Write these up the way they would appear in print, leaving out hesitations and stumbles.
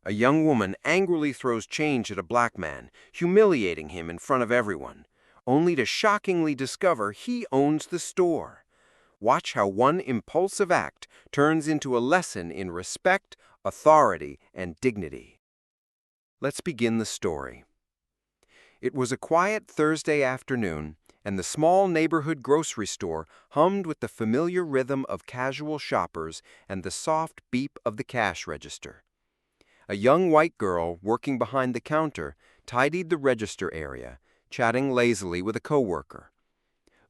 A young woman angrily throws change at a black man, humiliating him in front of everyone, only to shockingly discover he owns the store. Watch how one impulsive act turns into a lesson in respect, authority, and dignity. Let's begin the story. It was a quiet Thursday afternoon, and the small neighborhood grocery store hummed with the familiar rhythm of casual shoppers and the soft beep of the cash register. A young white girl working behind the counter tidied the register area, chatting lazily with a coworker.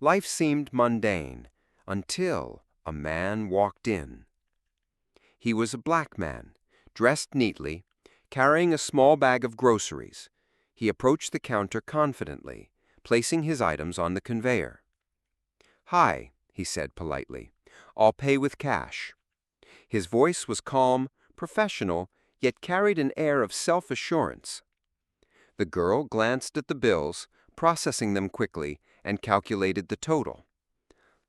Life seemed mundane until a man walked in. He was a black man, dressed neatly, carrying a small bag of groceries. He approached the counter confidently, placing his items on the conveyor. "Hi," he said politely. "I'll pay with cash." His voice was calm, professional, yet carried an air of self-assurance. The girl glanced at the bills, processing them quickly, and calculated the total.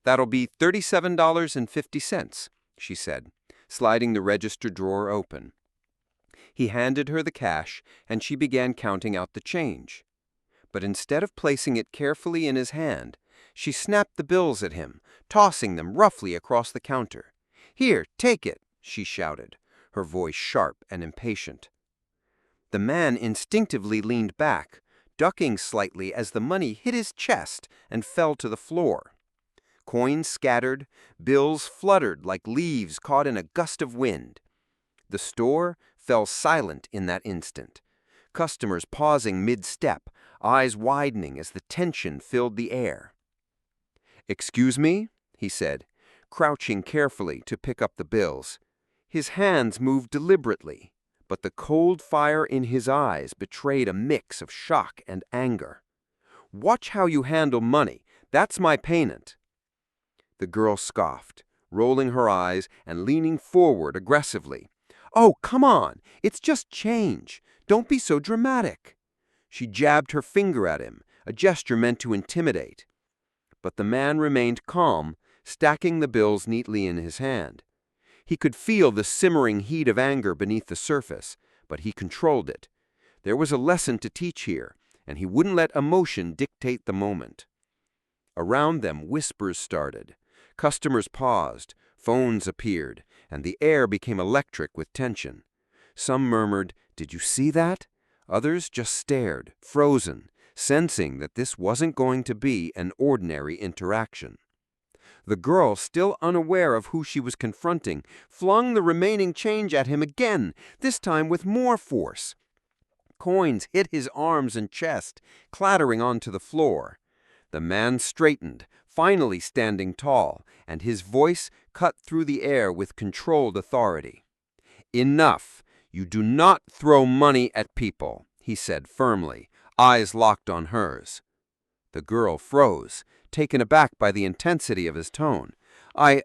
"That'll be $37.50, she said, sliding the register drawer open. He handed her the cash, and she began counting out the change. But instead of placing it carefully in his hand, she snapped the bills at him, tossing them roughly across the counter. "Here, take it," she shouted, her voice sharp and impatient. The man instinctively leaned back, ducking slightly as the money hit his chest and fell to the floor. Coins scattered, bills fluttered like leaves caught in a gust of wind. The store fell silent in that instant, customers pausing mid-step, eyes widening as the tension filled the air. "Excuse me," he said, crouching carefully to pick up the bills. His hands moved deliberately, but the cold fire in his eyes betrayed a mix of shock and anger. "Watch how you handle money. That's my payment." The girl scoffed, rolling her eyes and leaning forward aggressively. "Oh, come on! It's just change. Don't be so dramatic." She jabbed her finger at him, a gesture meant to intimidate. But the man remained calm, stacking the bills neatly in his hand. He could feel the simmering heat of anger beneath the surface, but he controlled it. There was a lesson to teach here, and he wouldn't let emotion dictate the moment. Around them, whispers started. Customers paused, phones appeared, and the air became electric with tension. Some murmured, "Did you see that?" Others just stared, frozen, sensing that this wasn't going to be an ordinary interaction. The girl, still unaware of who she was confronting, flung the remaining change at him again, this time with more force. Coins hit his arms and chest, clattering onto the floor. The man straightened, finally standing tall, and his voice cut through the air with controlled authority. "Enough! You do not throw money at people," he said firmly, eyes locked on hers. The girl froze, taken aback by the intensity of his tone. I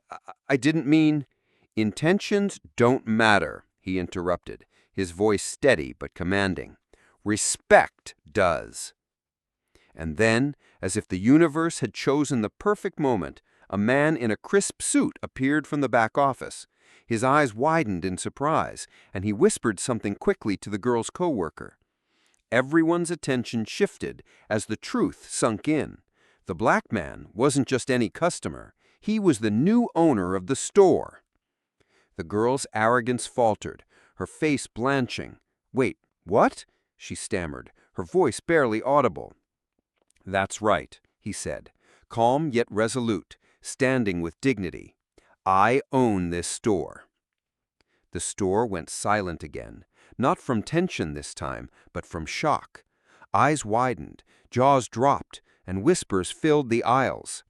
didn't mean—" "Intentions don't matter," he interrupted, his voice steady but commanding. "Respect does." And then, as if the universe had chosen the perfect moment, a man in a crisp suit appeared from the back office. His eyes widened in surprise, and he whispered something quickly to the girl's coworker. Everyone's attention shifted as the truth sunk in. The black man wasn't just any customer. He was the new owner of the store. The girl's arrogance faltered, her face blanching. "Wait, what?" she stammered, her voice barely audible. "That's right," he said, calm yet resolute, standing with dignity. "I own this store." The store went silent again, not from tension this time, but from shock. Eyes widened, jaws dropped, and whispers filled the aisles.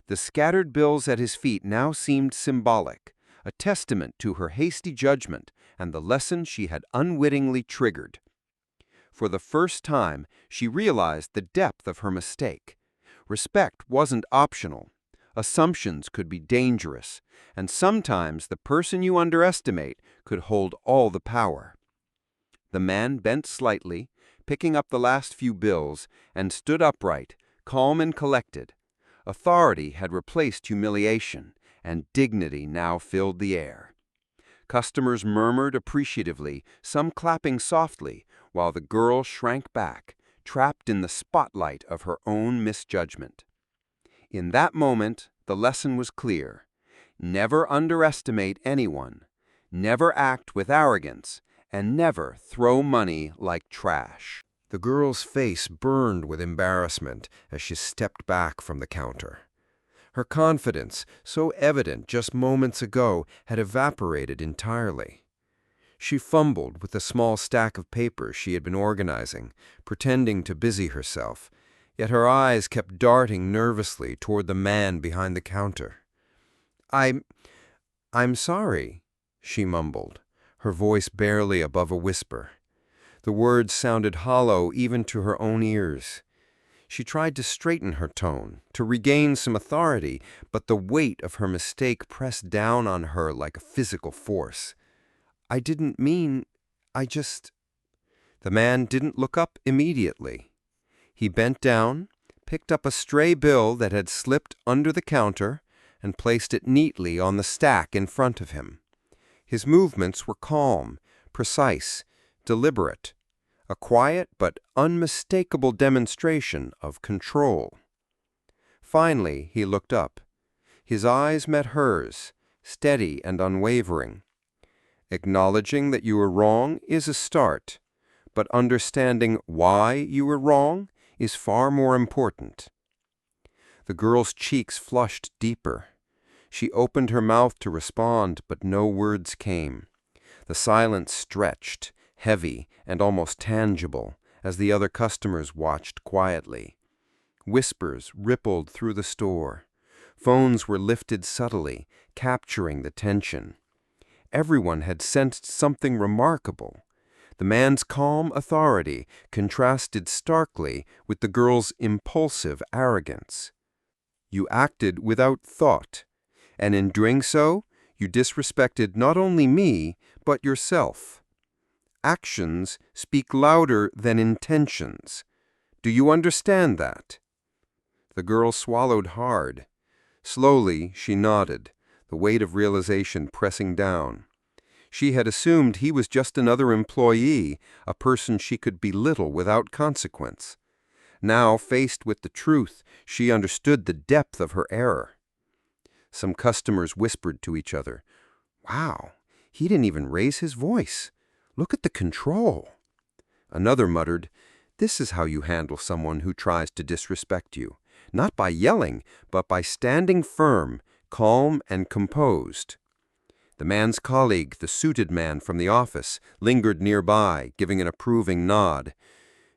The scattered bills at his feet now seemed symbolic, a testament to her hasty judgment and the lesson she had unwittingly triggered. For the first time, she realized the depth of her mistake. Respect wasn't optional. Assumptions could be dangerous, and sometimes the person you underestimate could hold all the power. The man bent slightly, picking up the last few bills, and stood upright, calm and collected. Authority had replaced humiliation, and dignity now filled the air. Customers murmured appreciatively, some clapping softly, while the girl shrank back, trapped in the spotlight of her own misjudgment. In that moment, the lesson was clear. Never underestimate anyone, never act with arrogance, and never throw money like trash. The girl's face burned with embarrassment as she stepped back from the counter. Her confidence, so evident just moments ago, had evaporated entirely. She fumbled with the small stack of papers she had been organizing, pretending to busy herself, yet her eyes kept darting nervously toward the man behind the counter. I'm sorry," she mumbled, her voice barely above a whisper. The words sounded hollow even to her own ears. She tried to straighten her tone, to regain some authority, but the weight of her mistake pressed down on her like a physical force. "I didn't mean, I just—" The man didn't look up immediately. He bent down, picked up a stray bill that had slipped under the counter, and placed it neatly on the stack in front of him. His movements were calm, precise, deliberate, a quiet but unmistakable demonstration of control. Finally, he looked up. His eyes met hers, steady and unwavering. "Acknowledging that you were wrong is a start, but understanding why you were wrong is far more important." The girl's cheeks flushed deeper. She opened her mouth to respond, but no words came. The silence stretched, heavy and almost tangible, as the other customers watched quietly. Whispers rippled through the store. Phones were lifted subtly, capturing the tension. Everyone had sensed something remarkable. The man's calm authority contrasted starkly with the girl's impulsive arrogance. "You acted without thought, and in doing so, you disrespected not only me, but yourself. Actions speak louder than intentions. Do you understand that?" The girl swallowed hard. Slowly, she nodded, the weight of realization pressing down. She had assumed he was just another employee, a person she could belittle without consequence. Now, faced with the truth, she understood the depth of her error. Some customers whispered to each other, "Wow, he didn't even raise his voice. Look at the control." Another muttered, "This is how you handle someone who tries to disrespect you, not by yelling, but by standing firm, calm and composed." The man's colleague, the suited man from the office, lingered nearby, giving an approving nod.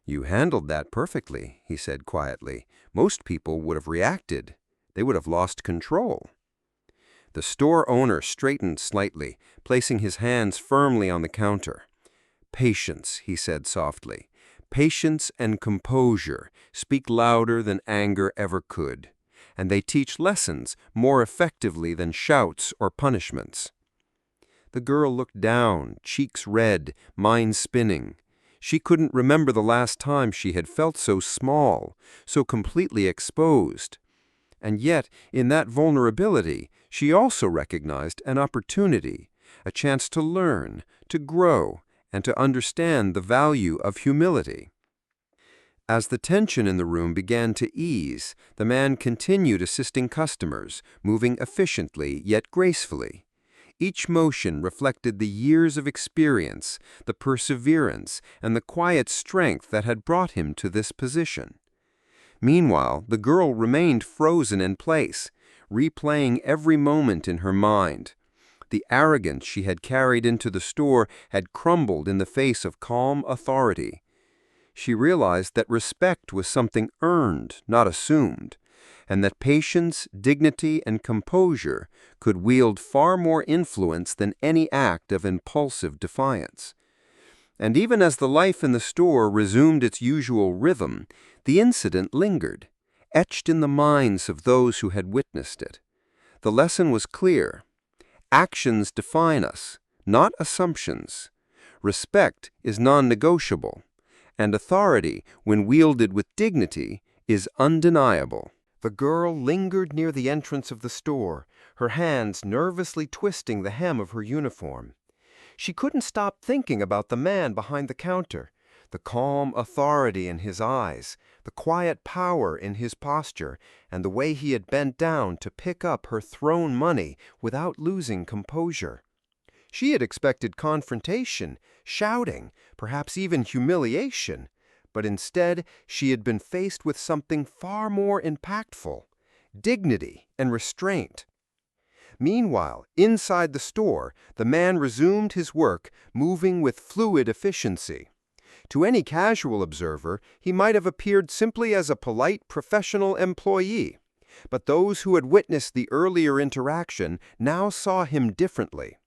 "You handled that perfectly," he said quietly. "Most people would have reacted. They would have lost control." The store owner straightened slightly, placing his hands firmly on the counter. "Patience," he said softly. "Patience and composure speak louder than anger ever could, and they teach lessons more effectively than shouts or punishments." The girl looked down, cheeks red, mind spinning. She couldn't remember the last time she had felt so small, so completely exposed. And yet, in that vulnerability, she also recognized an opportunity, a chance to learn, to grow, and to understand the value of humility. As the tension in the room began to ease, the man continued assisting customers, moving efficiently yet gracefully. Each motion reflected the years of experience, the perseverance, and the quiet strength that had brought him to this position. Meanwhile, the girl remained frozen in place, replaying every moment in her mind. The arrogance she had carried into the store had crumbled in the face of calm authority. She realized that respect was something earned, not assumed, and that patience, dignity, and composure could wield far more influence than any act of impulsive defiance. And even as the life in the store resumed its usual rhythm, the incident lingered, etched in the minds of those who had witnessed it. The lesson was clear. Actions define us, not assumptions. Respect is non-negotiable, and authority, when wielded with dignity, is undeniable. The girl lingered near the entrance of the store, her hands nervously twisting the hem of her uniform. She couldn't stop thinking about the man behind the counter, the calm authority in his eyes, the quiet power in his posture, and the way he had bent down to pick up her thrown money without losing composure. She had expected confrontation, shouting, perhaps even humiliation, but instead she had been faced with something far more impactful: dignity and restraint. Meanwhile, inside the store, the man resumed his work, moving with fluid efficiency. To any casual observer, he might have appeared simply as a polite professional employee, but those who had witnessed the earlier interaction now saw him differently.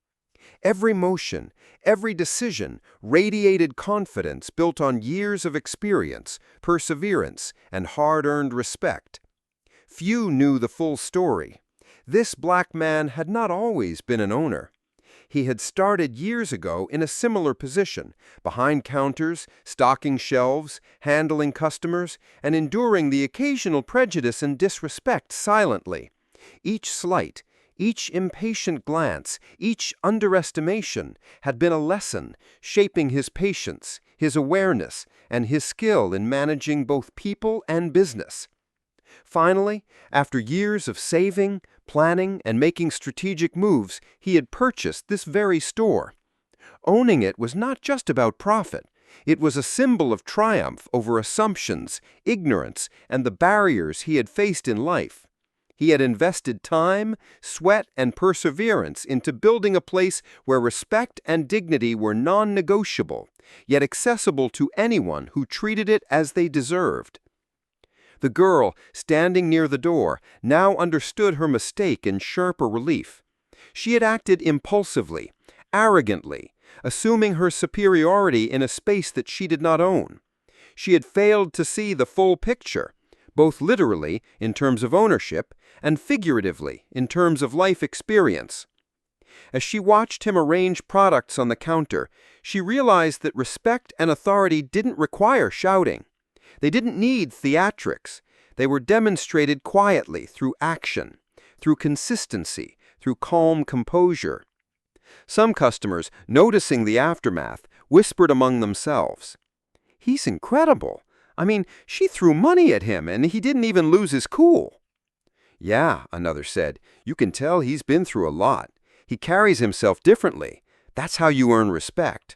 Every motion, every decision radiated confidence built on years of experience, perseverance, and hard-earned respect. Few knew the full story. This black man had not always been an owner. He had started years ago in a similar position, behind counters, stocking shelves, handling customers, and enduring the occasional prejudice and disrespect silently. Each slight, each impatient glance, each underestimation had been a lesson, shaping his patience, his awareness, and his skill in managing both people and business. Finally, after years of saving, planning, and making strategic moves, he had purchased this very store. Owning it was not just about profit. It was a symbol of triumph over assumptions, ignorance, and the barriers he had faced in life. He had invested time, sweat, and perseverance into building a place where respect and dignity were non-negotiable, yet accessible to anyone who treated it as they deserved. The girl, standing near the door, now understood her mistake in sharper relief. She had acted impulsively, arrogantly, assuming her superiority in a space that she did not own. She had failed to see the full picture, both literally, in terms of ownership, and figuratively, in terms of life experience. As she watched him arrange products on the counter, she realized that respect and authority didn't require shouting. They didn't need theatrics. They were demonstrated quietly through action, through consistency, through calm composure. Some customers, noticing the aftermath, whispered among themselves, "He's incredible. I mean, she threw money at him and he didn't even lose his cool." "Yeah," another said, "you can tell he's been through a lot. He carries himself differently. That's how you earn respect."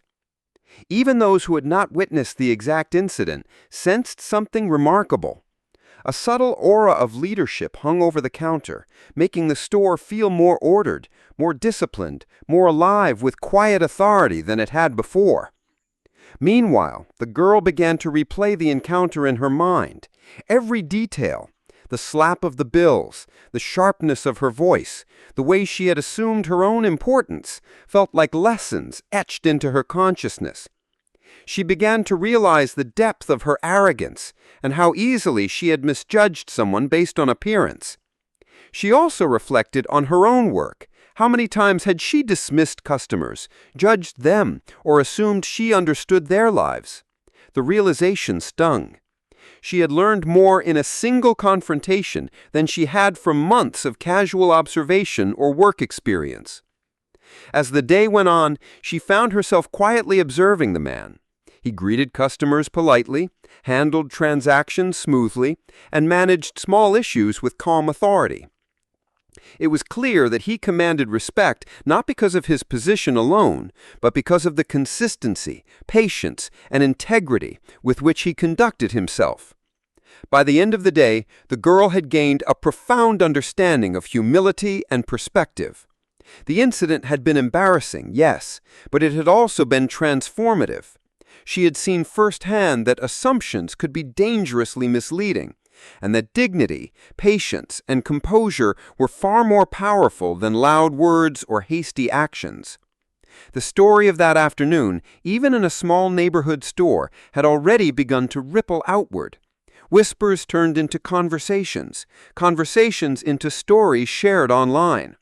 Even those who had not witnessed the exact incident sensed something remarkable. A subtle aura of leadership hung over the counter, making the store feel more ordered, more disciplined, more alive with quiet authority than it had before. Meanwhile, the girl began to replay the encounter in her mind. Every detail, the slap of the bills, the sharpness of her voice, the way she had assumed her own importance, felt like lessons etched into her consciousness. She began to realize the depth of her arrogance and how easily she had misjudged someone based on appearance. She also reflected on her own work. How many times had she dismissed customers, judged them, or assumed she understood their lives? The realization stung. She had learned more in a single confrontation than she had from months of casual observation or work experience. As the day went on, she found herself quietly observing the man. He greeted customers politely, handled transactions smoothly, and managed small issues with calm authority. It was clear that he commanded respect not because of his position alone, but because of the consistency, patience, and integrity with which he conducted himself. By the end of the day, the girl had gained a profound understanding of humility and perspective. The incident had been embarrassing, yes, but it had also been transformative. She had seen firsthand that assumptions could be dangerously misleading, and that dignity, patience, and composure were far more powerful than loud words or hasty actions. The story of that afternoon, even in a small neighborhood store, had already begun to ripple outward. Whispers turned into conversations, conversations into stories shared online.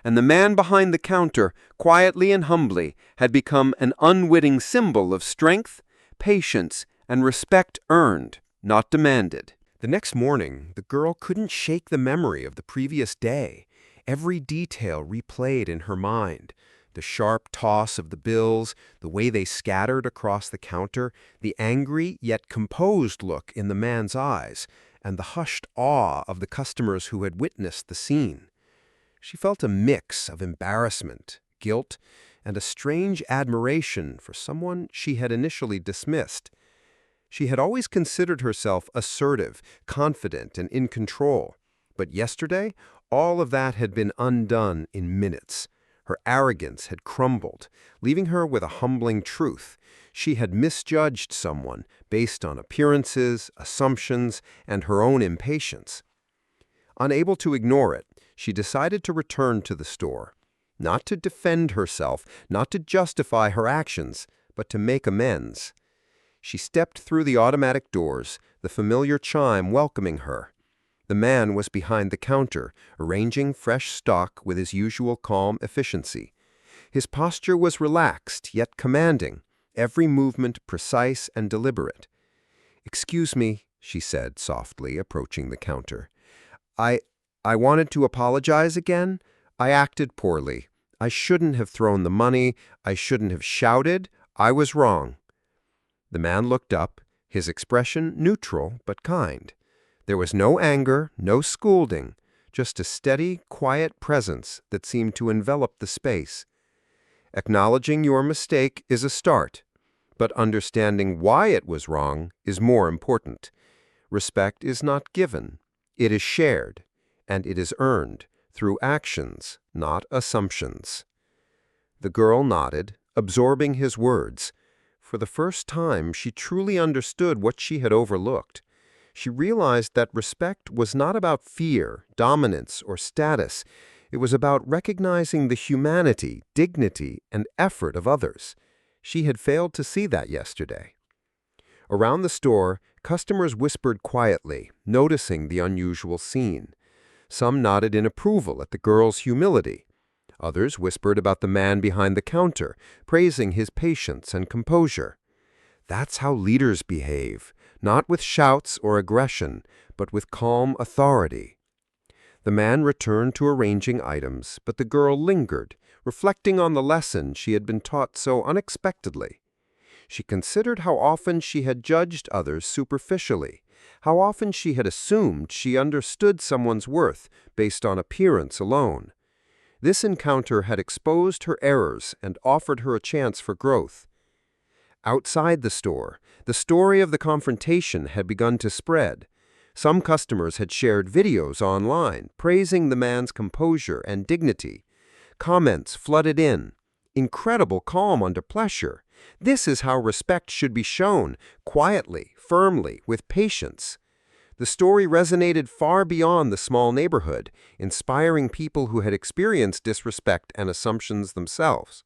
And the man behind the counter, quietly and humbly, had become an unwitting symbol of strength, patience, and respect earned, not demanded. The next morning, the girl couldn't shake the memory of the previous day. Every detail replayed in her mind. The sharp toss of the bills, the way they scattered across the counter, the angry yet composed look in the man's eyes, and the hushed awe of the customers who had witnessed the scene. She felt a mix of embarrassment, guilt, and a strange admiration for someone she had initially dismissed. She had always considered herself assertive, confident, and in control. But yesterday, all of that had been undone in minutes. Her arrogance had crumbled, leaving her with a humbling truth. She had misjudged someone based on appearances, assumptions, and her own impatience. Unable to ignore it, she decided to return to the store. Not to defend herself, not to justify her actions, but to make amends. She stepped through the automatic doors, the familiar chime welcoming her. The man was behind the counter, arranging fresh stock with his usual calm efficiency. His posture was relaxed, yet commanding, every movement precise and deliberate. "Excuse me," she said softly, approaching the counter. I wanted to apologize again. I acted poorly. I shouldn't have thrown the money. I shouldn't have shouted. I was wrong." The man looked up, his expression neutral but kind. There was no anger, no scolding, just a steady, quiet presence that seemed to envelop the space. "Acknowledging your mistake is a start, but understanding why it was wrong is more important. Respect is not given. It is shared, and it is earned through actions, not assumptions." The girl nodded, absorbing his words. For the first time, she truly understood what she had overlooked. She realized that respect was not about fear, dominance, or status. It was about recognizing the humanity, dignity, and effort of others. She had failed to see that yesterday. Around the store, customers whispered quietly, noticing the unusual scene. Some nodded in approval at the girl's humility. Others whispered about the man behind the counter, praising his patience and composure. That's how leaders behave, not with shouts or aggression, but with calm authority. The man returned to arranging items, but the girl lingered, reflecting on the lesson she had been taught so unexpectedly. She considered how often she had judged others superficially, how often she had assumed she understood someone's worth based on appearance alone. This encounter had exposed her errors and offered her a chance for growth. Outside the store, the story of the confrontation had begun to spread. Some customers had shared videos online, praising the man's composure and dignity. Comments flooded in. "Incredible calm under pressure. This is how respect should be shown, quietly, firmly, with patience." The story resonated far beyond the small neighborhood, inspiring people who had experienced disrespect and assumptions themselves.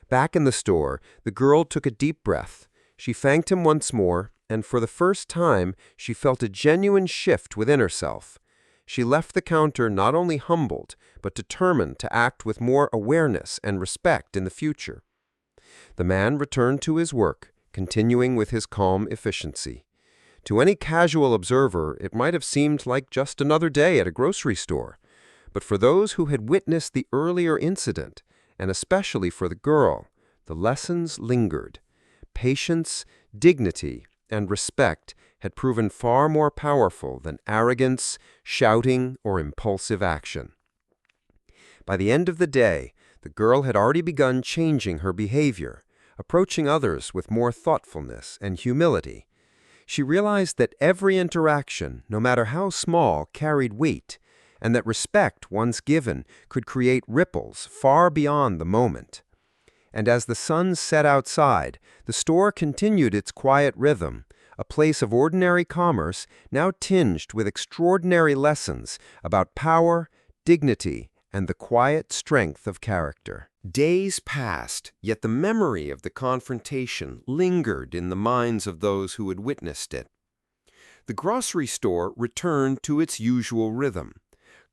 Back in the store, the girl took a deep breath. She thanked him once more, and for the first time, she felt a genuine shift within herself. She left the counter not only humbled, but determined to act with more awareness and respect in the future. The man returned to his work, continuing with his calm efficiency. To any casual observer, it might have seemed like just another day at a grocery store. But for those who had witnessed the earlier incident, and especially for the girl, the lessons lingered. Patience, dignity, and respect had proven far more powerful than arrogance, shouting, or impulsive action. By the end of the day, the girl had already begun changing her behavior, approaching others with more thoughtfulness and humility. She realized that every interaction, no matter how small, carried weight, and that respect, once given, could create ripples far beyond the moment. And as the sun set outside, the store continued its quiet rhythm, a place of ordinary commerce now tinged with extraordinary lessons about power, dignity, and the quiet strength of character. Days passed, yet the memory of the confrontation lingered in the minds of those who had witnessed it. The grocery store returned to its usual rhythm.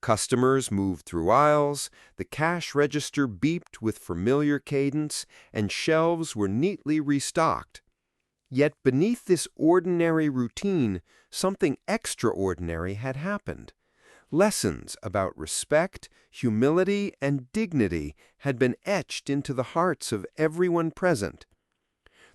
Customers moved through aisles, the cash register beeped with familiar cadence, and shelves were neatly restocked. Yet beneath this ordinary routine, something extraordinary had happened. Lessons about respect, humility, and dignity had been etched into the hearts of everyone present.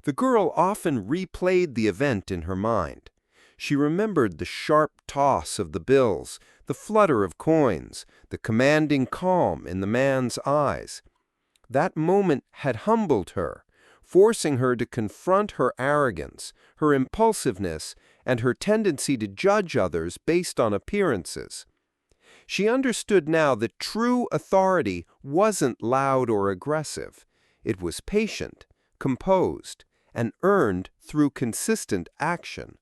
The girl often replayed the event in her mind. She remembered the sharp toss of the bills, the flutter of coins, the commanding calm in the man's eyes. That moment had humbled her, forcing her to confront her arrogance, her impulsiveness, and her tendency to judge others based on appearances. She understood now that true authority wasn't loud or aggressive. It was patient, composed, and earned through consistent action.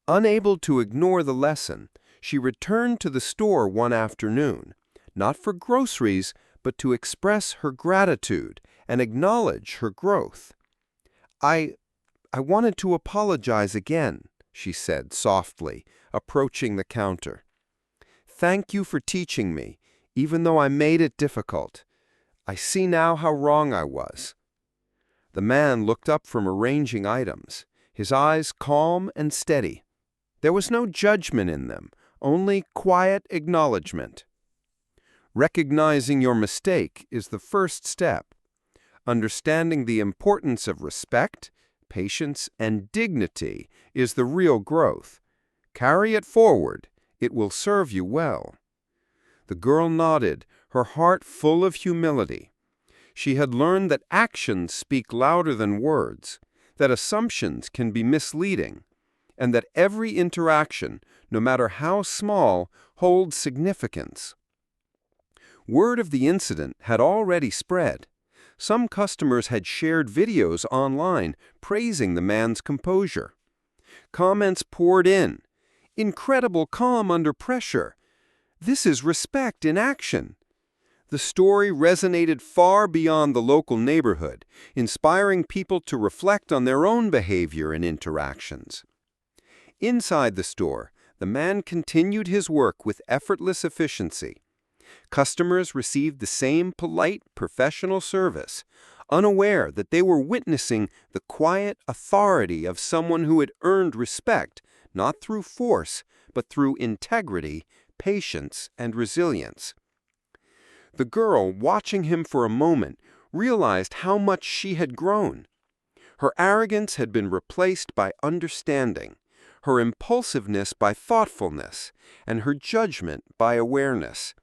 Unable to ignore the lesson, she returned to the store one afternoon, not for groceries, but to express her gratitude and acknowledge her growth. I wanted to apologize again," she said softly, approaching the counter. "Thank you for teaching me, even though I made it difficult. I see now how wrong I was." The man looked up from arranging items, his eyes calm and steady. There was no judgment in them, only quiet acknowledgement. Recognizing your mistake is the first step. Understanding the importance of respect, patience, and dignity is the real growth. Carry it forward. It will serve you well. The girl nodded, her heart full of humility. She had learned that actions speak louder than words, that assumptions can be misleading, and that every interaction, no matter how small, holds significance. Word of the incident had already spread. Some customers had shared videos online praising the man's composure. Comments poured in. "Incredible calm under pressure. This is respect in action." The story resonated far beyond the local neighborhood, inspiring people to reflect on their own behavior and interactions. Inside the store, the man continued his work with effortless efficiency. Customers received the same polite, professional service, unaware that they were witnessing the quiet authority of someone who had earned respect, not through force, but through integrity, patience, and resilience. The girl, watching him for a moment, realized how much she had grown. Her arrogance had been replaced by understanding, her impulsiveness by thoughtfulness, and her judgment by awareness.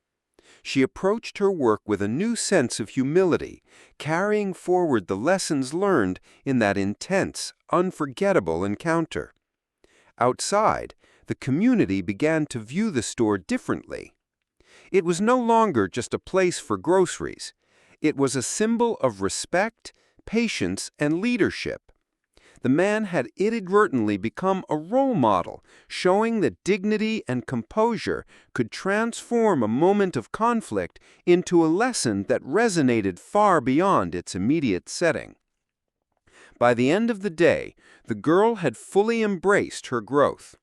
She approached her work with a new sense of humility, carrying forward the lessons learned in that intense, unforgettable encounter. Outside, the community began to view the store differently. It was no longer just a place for groceries. It was a symbol of respect, patience, and leadership. The man had inadvertently become a role model, showing that dignity and composure could transform a moment of conflict into a lesson that resonated far beyond its immediate setting. By the end of the day, the girl had fully embraced her growth.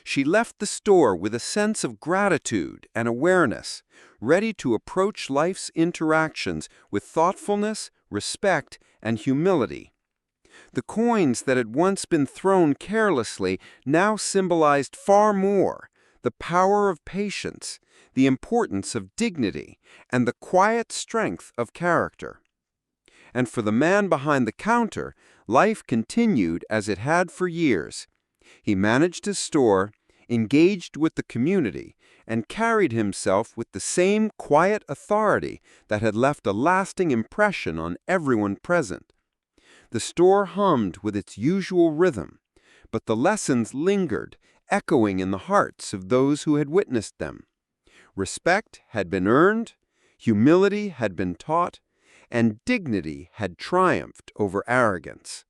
She left the store with a sense of gratitude and awareness, ready to approach life's interactions with thoughtfulness, respect, and humility. The coins that had once been thrown carelessly now symbolized far more: the power of patience, the importance of dignity, and the quiet strength of character. And for the man behind the counter, life continued as it had for years. He managed his store, engaged with the community, and carried himself with the same quiet authority that had left a lasting impression on everyone present. The store hummed with its usual rhythm, but the lessons lingered, echoing in the hearts of those who had witnessed them. Respect had been earned, humility had been taught, and dignity had triumphed over arrogance.